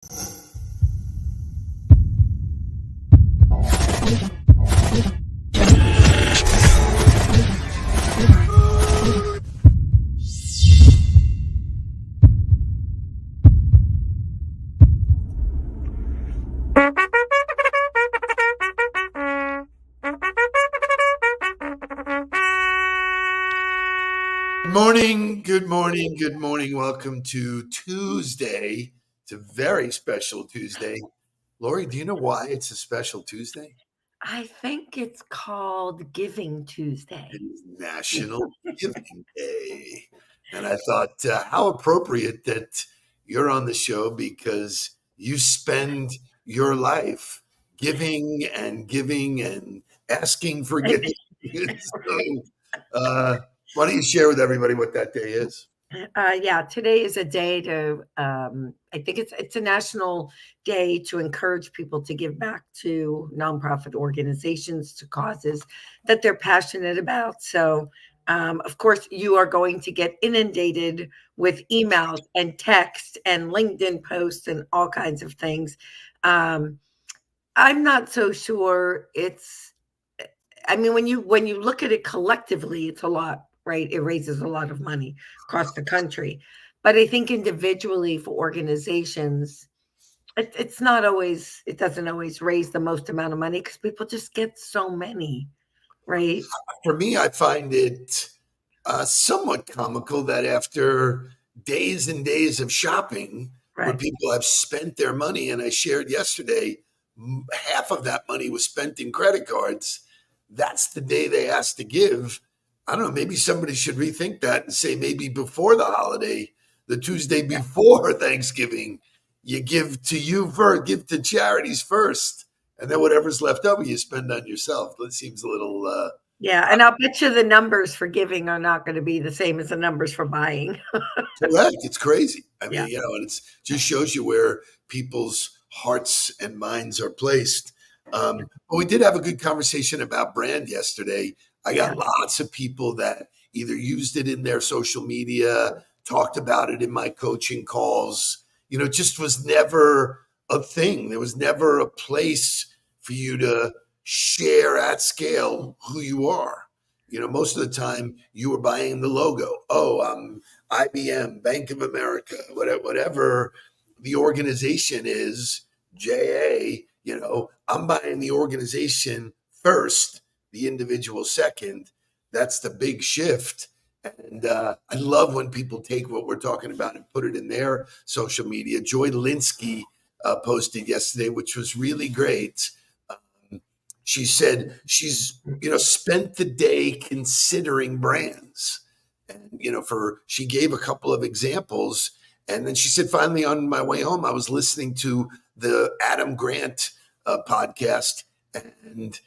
Good morning, good morning. Welcome to Tuesday. It's a very special Tuesday. Lori, do you know why it's a special Tuesday? I think it's called Giving It Tuesday. is National Giving Day. And I thought, how appropriate that you're on the show because you spend your life giving and asking for giving. So, why don't you share with everybody what that day is? Yeah, today is a day to. I think it's a national day to encourage people to give back to nonprofit organizations, to causes that they're passionate about. So, of course, you are going to get inundated with emails and text and LinkedIn posts and all kinds of things. Um, I'm not so sure it's. I mean, when you look at it collectively, it's a lot, right? It raises a lot of money across the country. But I think individually for organizations, it's not always, it doesn't always raise the most amount of money because people just get so many, right? For me, I find it somewhat comical that after days and days of shopping, where Right. people have spent their money, and I shared yesterday, half of that money was spent in credit cards. That's the day they asked to give. I don't know. Maybe somebody should rethink that and say maybe before the holiday, the Tuesday Yeah. before Thanksgiving, you give to you first, give to charities first, and then whatever's left over you spend on yourself. That seems a little. Yeah. And I'll bet you the numbers for giving are not going to be the same as the numbers for buying. Correct. It's crazy. I Yeah. mean, and it's just shows you where people's hearts and minds are placed. But we did have a good conversation about brand yesterday. I Yeah. got lots of people that either used it in their social media, talked about it in my coaching calls. It just was never a thing. There was never a place for you to share at scale who you are. Most of the time you were buying the logo. Oh, I'm IBM, Bank of America, whatever the organization is, JA, I'm buying the organization first, the individual second. That's the big shift. And I love when people take what we're talking about and put it in their social media. Joy Linsky posted yesterday, which was really great. She said she's spent the day considering brands, and for she gave a couple of examples, and then she said finally on my way home I was listening to the Adam Grant podcast, and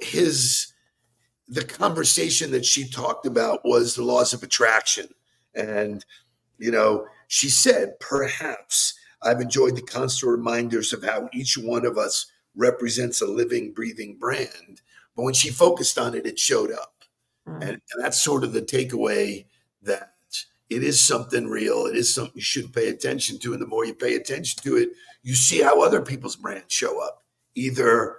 his the conversation that she talked about was the laws of attraction, and she said, perhaps I've enjoyed the constant reminders of how each one of us represents a living, breathing brand. But when she focused on it, it showed up. Mm. And that's sort of the takeaway, that it is something real. It is something you should pay attention to. And the more you pay attention to it, you see how other people's brands show up, either,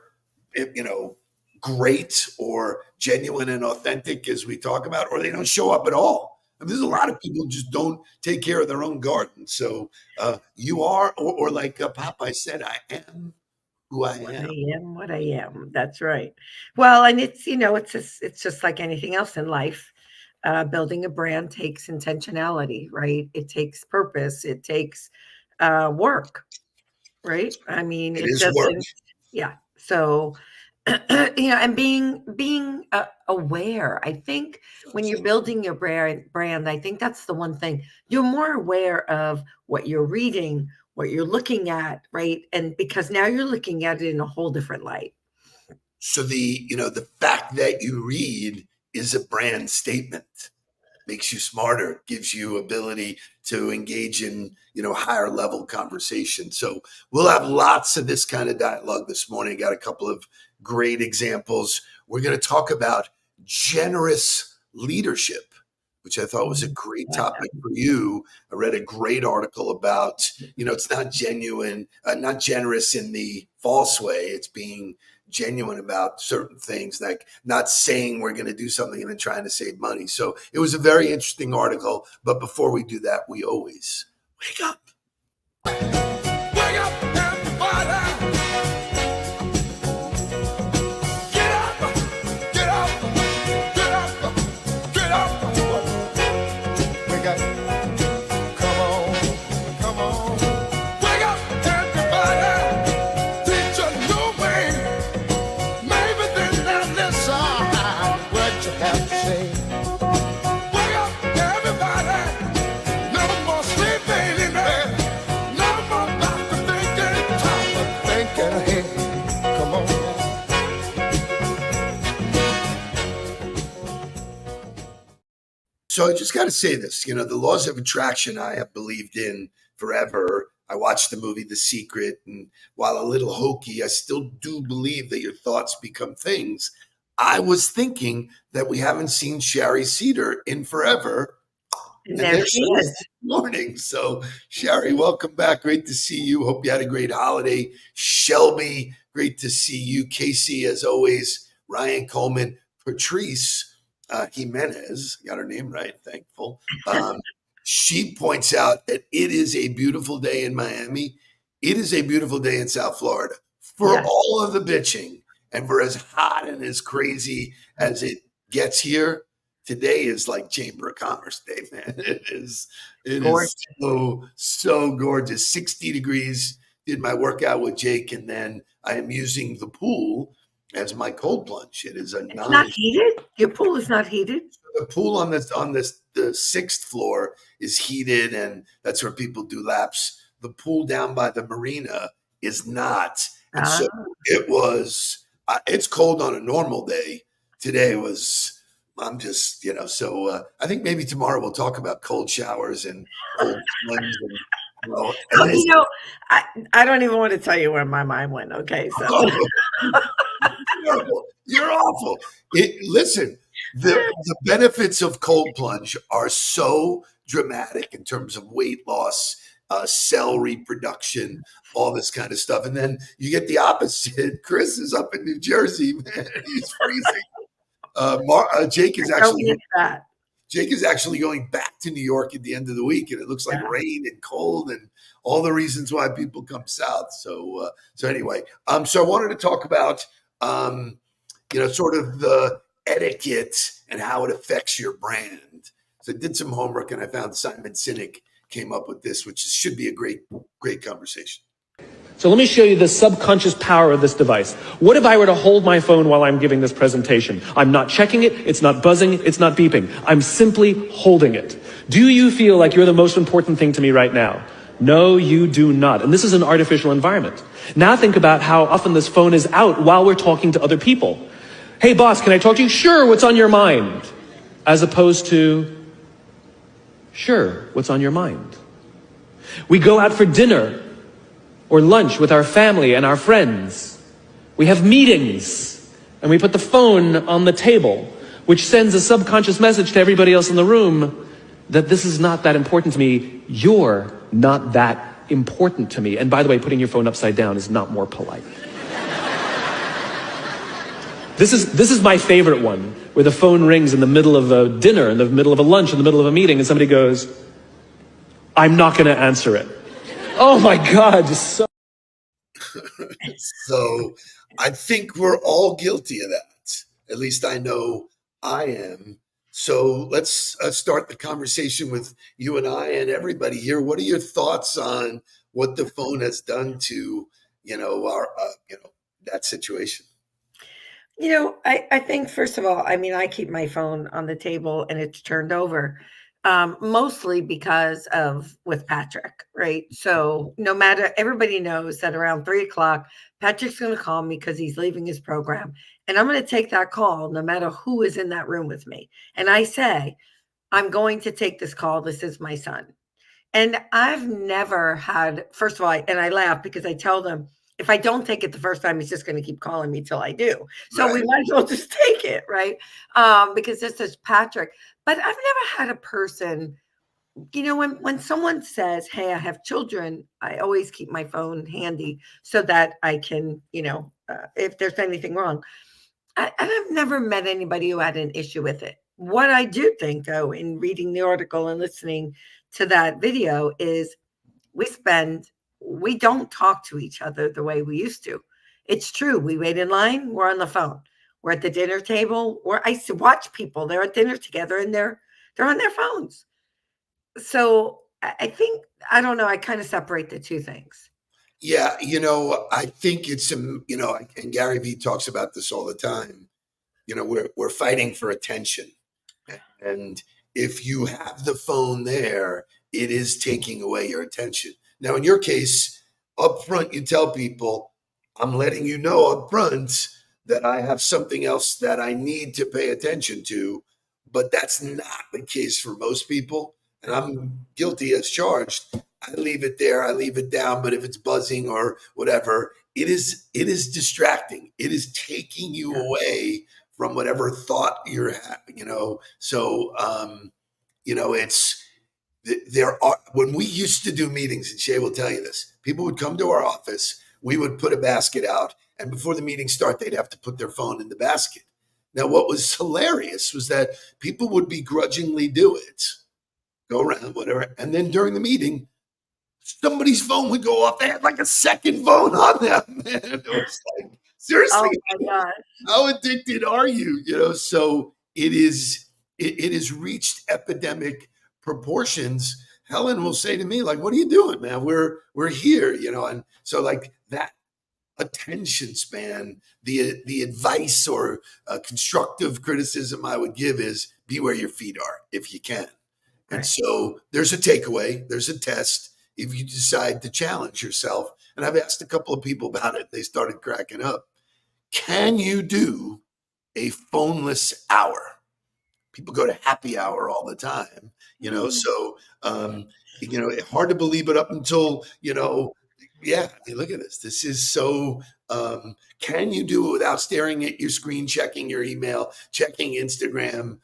great or genuine and authentic, as we talk about, or they don't show up at all. I mean, there's a lot of people who just don't take care of their own garden. So you are, or like Popeye said, I am who I What am. I am, what I am. That's right. Well, and it's just like anything else in life. Building a brand takes intentionality, right? It takes purpose. It takes work, right? I mean, It it is work. doesn't. Yeah. So, and being aware. I think when you're building your brand, I think that's the one thing you're more aware of what you're reading, what you're looking at, right? And because now you're looking at it in a whole different light. So the fact that you read is a brand statement. Makes you smarter, gives you ability to engage in, higher level conversation. So we'll have lots of this kind of dialogue this morning. Got a couple of great examples. We're going to talk about generous leadership. which I thought was a great Yeah. topic for you. I read a great article about, it's not genuine, not generous in the false way. It's being genuine about certain things, like not saying we're going to do something and then trying to save money. So it was a very interesting article. But before we do that, we always wake up. Wake up, everybody. Get up, get up, get up, get up. Wake up. Come on, come on. Wake up, everybody. Teach a new way. Maybe then they'll listen what you have to say. Wake up, everybody. No more sleeping in bed. No more about to thinking, time to thinking ahead. Come on. So I just got to say this, the laws of attraction I have believed in forever. I watched the movie The Secret, and while a little hokey, I still do believe that your thoughts become things. I was thinking that we haven't seen Shari Cedar in forever. And there she is. This morning. So, Shari, welcome back. Great to see you. Hope you had a great holiday. Shelby, great to see you. Casey, as always. Ryan Coleman, Patrice Jimenez, got her name right, thankful. She points out that it is a beautiful day in Miami. It is a beautiful day in South Florida. For Yes. all of the bitching and for as hot and as crazy as it gets here, today is like Chamber of Commerce Day, man. It is Gorgeous. so gorgeous. 60 degrees. Did my workout with Jake, and then I am using the pool as my cold plunge. It is a It's not nice. heated? Your pool is not heated? The pool on the sixth floor is heated, and that's where people do laps. The pool down by the marina is not, and so it was. It's cold on a normal day. Today was. I'm just, so I think maybe tomorrow we'll talk about cold showers and cold plunge. Well, I don't even want to tell you where my mind went. Okay, so Terrible. You're awful. Listen, the benefits of cold plunge are so dramatic in terms of weight loss, cell reproduction, all this kind of stuff. And then you get the opposite. Chris is up in New Jersey, man. He's freezing. Jake is actually going back to New York at the end of the week, and it looks like rain and cold and all the reasons why people come south. So anyway, so I wanted to talk about sort of the etiquette and how it affects your brand. So I did some homework, and I found Simon Sinek came up with this, which should be a great conversation. So let me show you the subconscious power of this device. What if I were to hold my phone while I'm giving this presentation? I'm not checking it, it's not buzzing, it's not beeping. I'm simply holding it. Do you feel like you're the most important thing to me right now? No, you do not. And this is an artificial environment. Now think about how often this phone is out while we're talking to other people. Hey boss, can I talk to you? Sure, what's on your mind? As opposed to, sure, what's on your mind? We go out for dinner or lunch with our family and our friends. We have meetings, and we put the phone on the table, which sends a subconscious message to everybody else in the room that this is not that important to me. You're not that important to me. And by the way, putting your phone upside down is not more polite. This is my favorite one, where the phone rings in the middle of a dinner, in the middle of a lunch, in the middle of a meeting, and somebody goes, I'm not going to answer it. Oh my God. So I think we're all guilty of that. At least I know I am. So let's start the conversation with you and I and everybody here. What are your thoughts on what the phone has done to, that situation? I think, first of all, I keep my phone on the table and it's turned over. Mostly because of with Patrick, right? So no matter, everybody knows that around 3:00, Patrick's going to call me because he's leaving his program. And I'm going to take that call no matter who is in that room with me. And I say, I'm going to take this call. This is my son. And I've never had, first of all, and I laugh because I tell them, if I don't take it the first time, he's just going to keep calling me till I do. So we Right. might as well just take it, right? Because this is Patrick. But I've never had a person, when someone says, "Hey, I have children," I always keep my phone handy so that I can, if there's anything wrong. I've never met anybody who had an issue with it. What I do think, though, in reading the article and listening to that video is we don't talk to each other the way we used to. It's true. We wait in line, we're on the phone. We're at the dinner table, or I used to watch people, they're at dinner together and they're on their phones. So I think, I don't know, I kind of separate the two things. Yeah, I think it's and Gary Vee talks about this all the time. We're fighting for attention, and if you have the phone there, it is taking away your attention. Now, in your case, up front, you tell people, "I'm letting you know up front that I have something else that I need to pay attention to," but that's not the case for most people, and I'm guilty as charged. I leave it there, I leave it down, but if it's buzzing or whatever, it is distracting. It is taking you away from whatever thought you're having. So it's there are when we used to do meetings, and Shay will tell you this, people would come to our office, we would put a basket out, and before the meeting start, they'd have to put their phone in the basket. Now, what was hilarious was that people would begrudgingly do it, go around, whatever, and then during the meeting, somebody's phone would go off. They had like a second phone on them, man. It was like, seriously, Oh my God. how addicted are you? So it has reached epidemic proportions. Helen will say to me, like, "What are you doing, man? We're here," and so like that attention span, the advice or constructive criticism I would give is be where your feet are if you can. And Right. so there's a takeaway, there's a test if you decide to challenge yourself. And I've asked a couple of people about it. They started cracking up. Can you do a phoneless hour? People go to happy hour all the time. So, hard to believe it up until, yeah, I mean, look at this. This is so, can you do it without staring at your screen, checking your email, checking Instagram?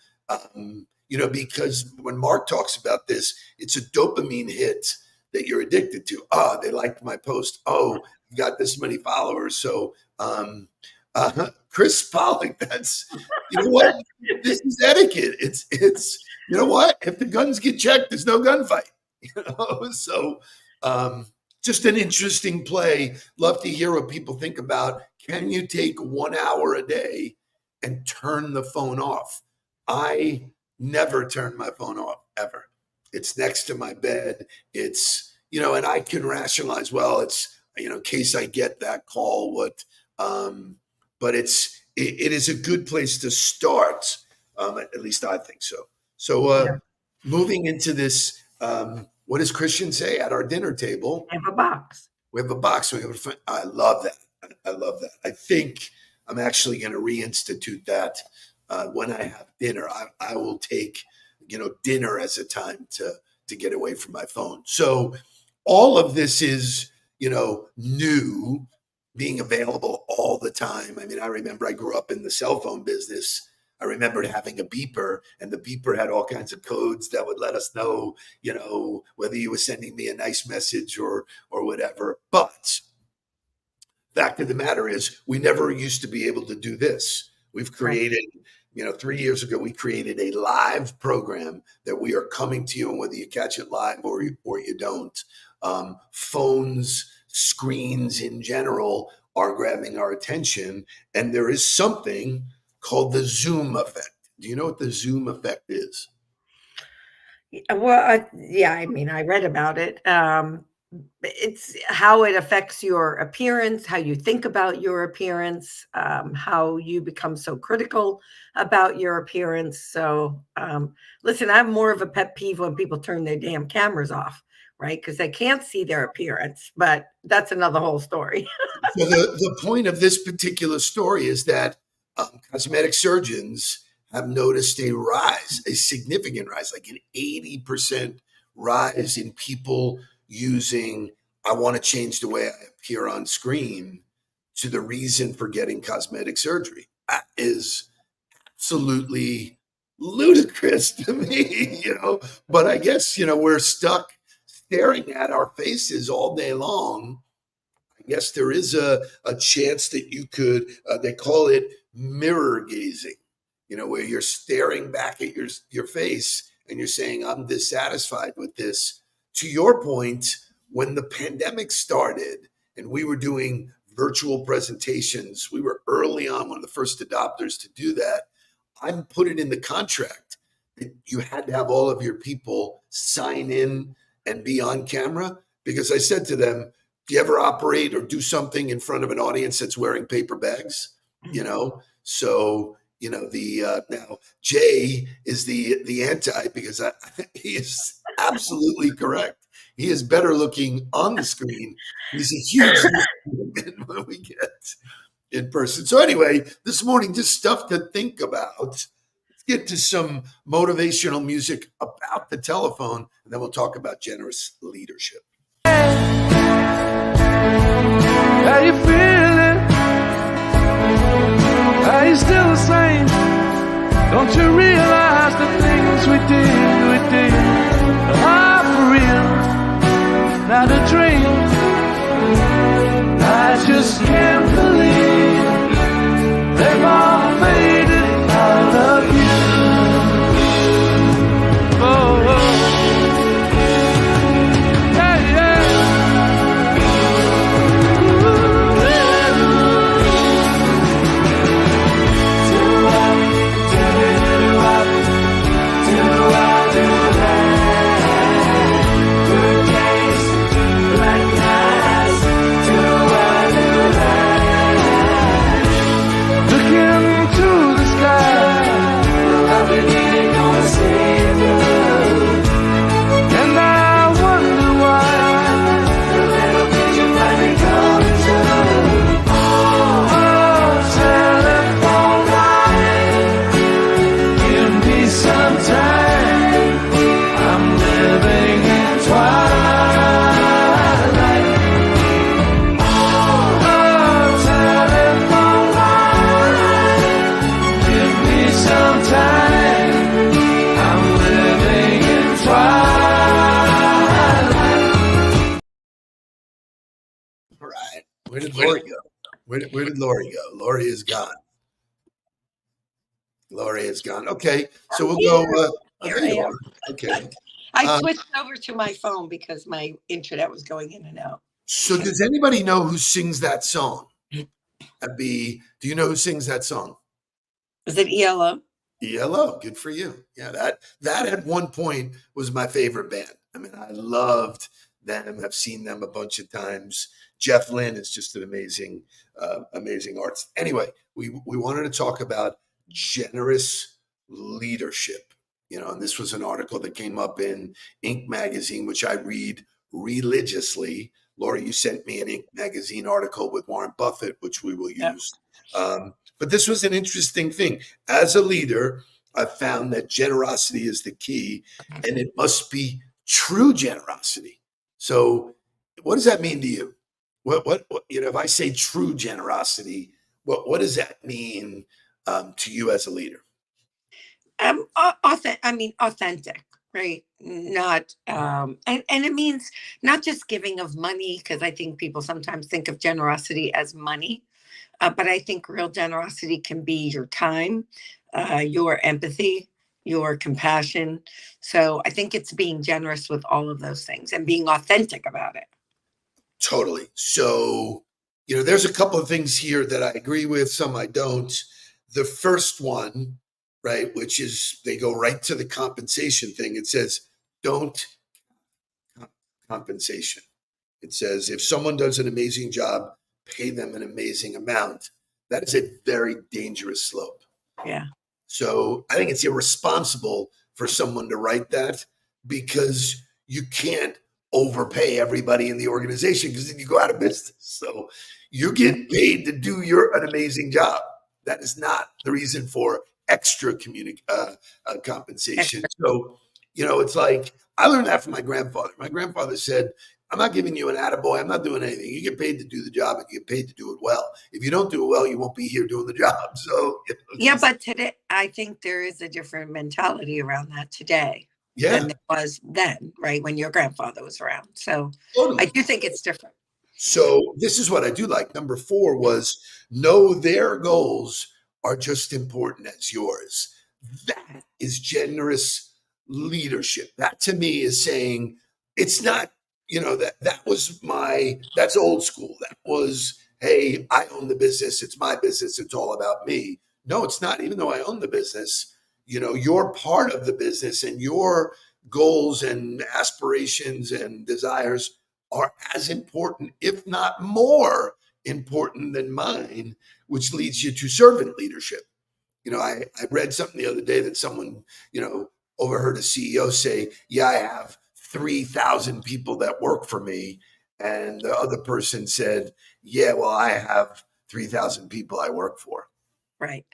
Because when Mark talks about this, it's a dopamine hit that you're addicted to. Oh, they liked my post. Oh, I've got this many followers. So, Chris Pollock, that's, what? This is etiquette. It's you know what? If the guns get checked, there's no gunfight. So just an interesting play. Love to hear what people think about. Can you take 1 hour a day and turn the phone off? I never turn my phone off ever. It's next to my bed. It's and I can rationalize. Well, it's in case I get that call. But it is a good place to start. At least I think so. So Yeah. moving into this, what does Christian say at our dinner table? I have a box. We have a box. I love that. I love that. I think I'm actually going to reinstitute that when I have dinner. I will take dinner as a time to get away from my phone. So all of this is new, being available all the time. I mean, I remember I grew up in the cell phone business. I remembered having a beeper, and the beeper had all kinds of codes that would let us know, whether you were sending me a nice message or whatever. But fact of the matter is, we never used to be able to do this. We've created, 3 years ago, we created a live program that we are coming to you, and whether you catch it live or you don't, phones, screens in general are grabbing our attention. And there is something called the Zoom effect. Do you know what the Zoom effect is? Well, yeah, I mean, I read about it. It's how it affects your appearance, how you think about your appearance, how you become so critical about your appearance. So, listen, I'm more of a pet peeve when people turn their damn cameras off, right? Because they can't see their appearance, but that's another whole story. So the point of this particular story is that cosmetic surgeons have noticed a significant rise, like an 80% rise in people using I want to change the way I appear on screen to the reason for getting cosmetic surgery. That is absolutely ludicrous to me, but I guess, we're stuck staring at our faces all day long. I guess there is a chance that you could, they call it mirror gazing, where you're staring back at your face and you're saying, I'm dissatisfied with this. To your point, when the pandemic started and we were doing virtual presentations, we were early on, one of the first adopters to do that. I put it in the contract that you had to have all of your people sign in and be on camera, because I said to them, do you ever operate or do something in front of an audience that's wearing paper bags? So now Jay is the anti, because he is absolutely correct. He is better looking on the screen. He's a huge when we get in person. So anyway, this morning, just stuff to think about. Let's get to some motivational music about the telephone, and then we'll talk about generous leadership. How you feeling? Are you still the same? Don't you realize the things we did are for real, not a dream? I just can't believe they've all faded out of you. Oh, oh. Yeah, yeah. Where did Lori go? Where did Lori go? Lori is gone. Lori is gone. Okay, so we'll go. There you are. Okay. I switched over to my phone because my internet was going in and out. So does anybody know who sings that song? Do you know who sings that song? Is it ELO? ELO, good for you. Yeah, that at one point was my favorite band. I mean, I loved them. I've seen them a bunch of times. Jeff Lynne is just an amazing artist. Anyway, we wanted to talk about generous leadership. And this was an article that came up in Inc. magazine, which I read religiously. Lori, you sent me an Inc. magazine article with Warren Buffett, which we will use. But this was an interesting thing. As a leader, I found that generosity is the key, and it must be true generosity. So what does that mean to you? What if I say true generosity, what does that mean to you as a leader? Authentic, right? Not and it means not just giving of money, because I think people sometimes think of generosity as money, but I think real generosity can be your time, your empathy, your compassion. So I think it's being generous with all of those things and being authentic about it. Totally. So, there's a couple of things here that I agree with, some I don't. The first one, right, which is they go right to the compensation thing. It says, don't compensation. It says, if someone does an amazing job, pay them an amazing amount. That is a very dangerous slope. Yeah. So I think it's irresponsible for someone to write that, because you can't overpay everybody in the organization, because then you go out of business. So you get paid to do an amazing job. That is not the reason for extra compensation. So, it's like, I learned that from my grandfather. My grandfather said, I'm not giving you an attaboy. I'm not doing anything. You get paid to do the job and you get paid to do it well. If you don't do it well, you won't be here doing the job. So, Yeah, but today I think there is a different mentality around that today yeah, than there was then, right? When your grandfather was around. So I totally. do think it's different. So this is what I do like. Number 4 was know their goals are just important as yours. That is generous leadership. That to me is saying it's not, that's old school. That was, hey, I own the business. It's my business. It's all about me. No, it's not. Even though I own the business, you're part of the business and your goals and aspirations and desires are as important, if not more important than mine, which leads you to servant leadership. I read something the other day that someone, overheard a CEO say, yeah, I have 3,000 people that work for me. And the other person said, yeah, well, I have 3,000 people I work for. Right.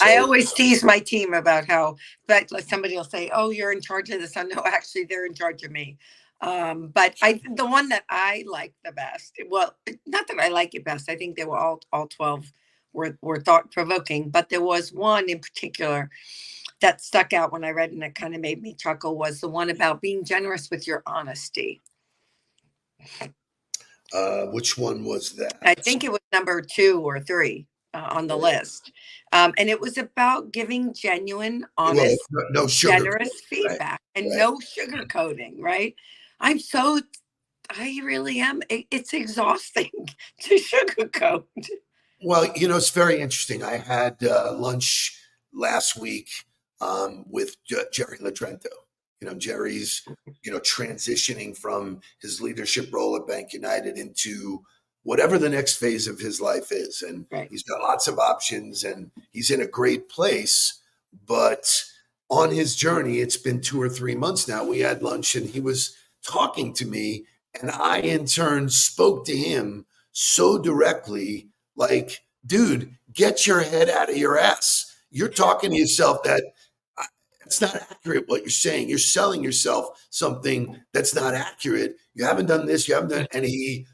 I I always tease my team about how, like somebody will say, "Oh, you're in charge of this." No, actually, they're in charge of me. But the one that I like the best, well, not that I like it best. I think they were all 12 were thought provoking, but there was one in particular that stuck out when I read, and it kind of made me chuckle. Was the one about being generous with your honesty. Which one was that? I think it was number 2 or 3 on the list. And it was about giving genuine, honest, no sugar, generous feedback and right. no sugarcoating, right? I really am. It's exhausting to sugarcoat. Well, it's very interesting. I had lunch last week with Jerry Latrento. Jerry's, transitioning from his leadership role at Bank United into whatever the next phase of his life is. And Right. He's got lots of options and he's in a great place. But on his journey, it's been 2 or 3 months now. We had lunch and he was talking to me, and I, in turn, spoke to him so directly, like, dude, get your head out of your ass. You're talking to yourself that it's not accurate what you're saying. You're selling yourself something that's not accurate. You haven't done this, you haven't done, and he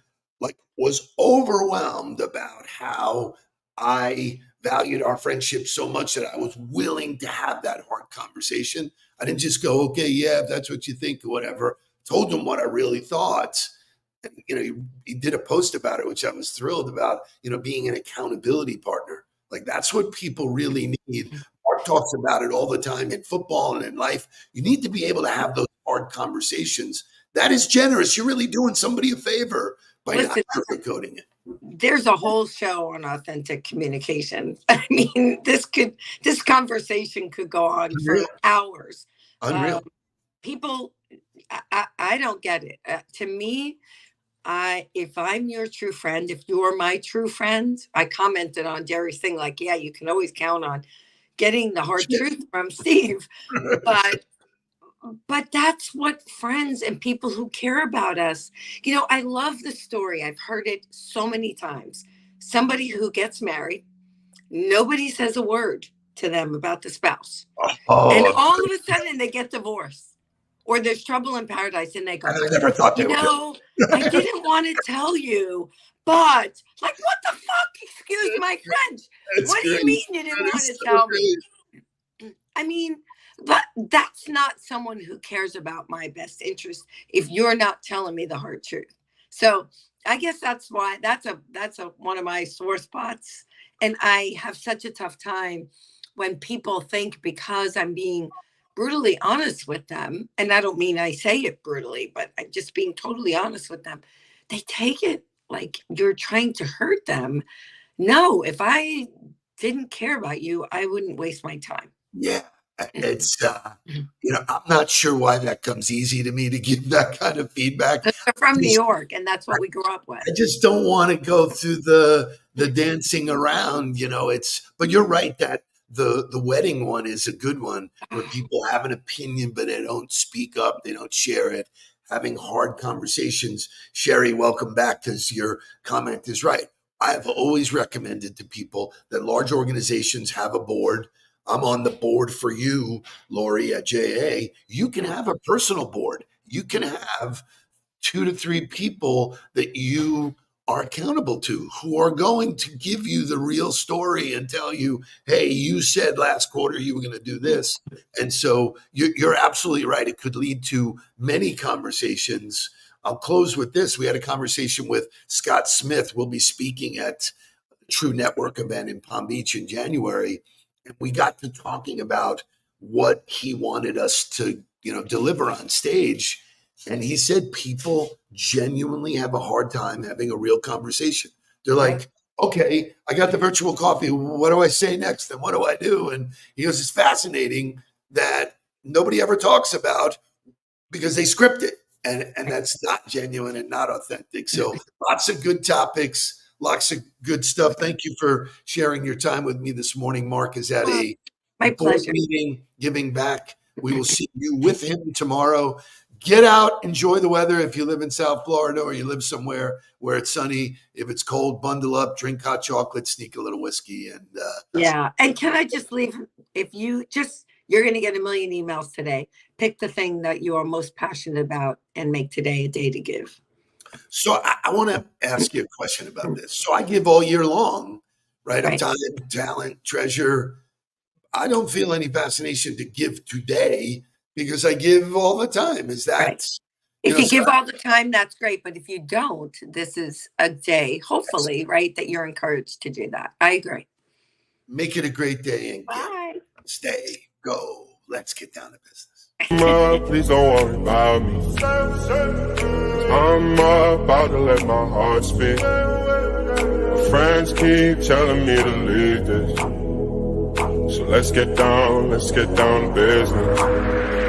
was overwhelmed about how I valued our friendship so much that I was willing to have that hard conversation. I didn't just go, okay, yeah, if that's what you think or whatever. Told him what I really thought. And, he did a post about it, which I was thrilled about, being an accountability partner. Like that's what people really need. Mark talks about it all the time in football and in life. You need to be able to have those hard conversations. That is generous. You're really doing somebody a favor by not sugarcoating it. There's a whole show on authentic communication. I mean, this conversation could go on Unreal. for hours. Unreal. People, I don't get it. To me, if I'm your true friend, if you're my true friend, I commented on Jerry's thing, like, yeah, you can always count on getting the hard truth from Steve. But that's what friends and people who care about us, I love the story. I've heard it so many times. Somebody who gets married, nobody says a word to them about the spouse. And all of a sudden they get divorced. Or there's trouble in paradise, and they go, I never thought they would. I didn't want to tell you, but like, what the fuck? Excuse my French. What do you mean you didn't want to tell me? I mean, but that's not someone who cares about my best interest if you're not telling me the hard truth. So I guess that's why that's one of my sore spots. And I have such a tough time when people think because I'm being brutally honest with them, and I don't mean I say it brutally, but I'm just being totally honest with them, they take it like you're trying to hurt them. No, if I didn't care about you, I wouldn't waste my time. Yeah, it's I'm not sure why that comes easy to me to give that kind of feedback. They're from New York, and that's what we grew up with. I just don't want to go through the dancing around, but you're right that the wedding one is a good one where people have an opinion, but they don't speak up. They don't share it. Having hard conversations. Sherry, welcome back, because your comment is right. I have always recommended to people that large organizations have a board. I'm on the board for you, Lori, at JA. You can have a personal board. You can have 2 to 3 people that you are accountable to, who are going to give you the real story and tell you, hey, you said last quarter you were going to do this. And so you're absolutely right. It could lead to many conversations. I'll close with this. We had a conversation with Scott Smith. We'll be speaking at the True Network event in Palm Beach in January. And we got to talking about what he wanted us to, deliver on stage. And he said people genuinely have a hard time having a real conversation. They're like, okay, I got the virtual coffee. What do I say next? And what do I do? And he goes, it's fascinating that nobody ever talks about because they script it. And that's not genuine and not authentic. So lots of good topics, lots of good stuff. Thank you for sharing your time with me this morning. Mark is at a board meeting giving back. We will see you with him tomorrow. Get out, enjoy the weather. If you live in South Florida or you live somewhere where it's sunny, if it's cold, bundle up, drink hot chocolate, sneak a little whiskey. And And can I just leave? If you're going to get a million emails today. Pick the thing that you are most passionate about and make today a day to give. So I want to ask you a question about this. So I give all year long, right? I'm time, talent, treasure. I don't feel any fascination to give today because I give all the time. Is that right? If you give all the time, that's great. But if you don't, this is a day, hopefully, right, that you're encouraged to do that. I agree. Make it a great day and stay, go. Let's get down to business. Please don't worry about me. I'm about to let my heart speak. My friends keep telling me to leave this. So let's get down to business.